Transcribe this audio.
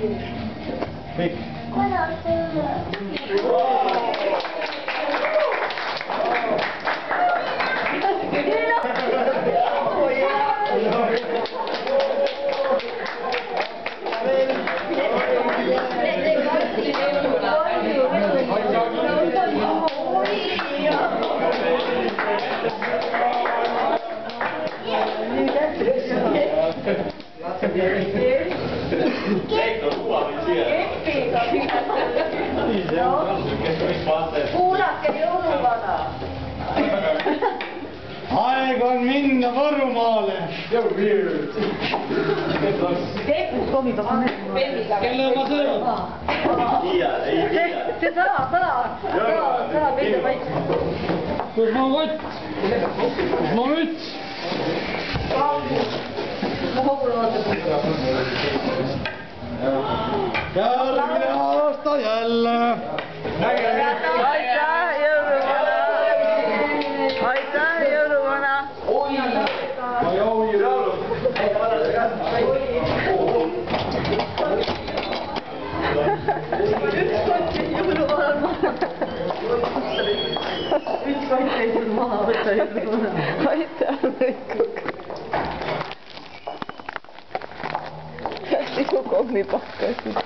kõik. Kuulake jõuluvana. Aeg on minna Võrumaale. Kelle ma sõnum? See sõna kõige vaiksem. Kus ma võtt? Kus ma müts? Järgmine aasta jälle. Aitäh, jõuluvana! Aitäh, jõuluvana! Ma joogin jõulu. Üks kott jäi jõuluvanal maha. Üks kott jäi sul maha võtta jõuluvana. Aitäh, Lõikuk! Sinu kommipakkasid.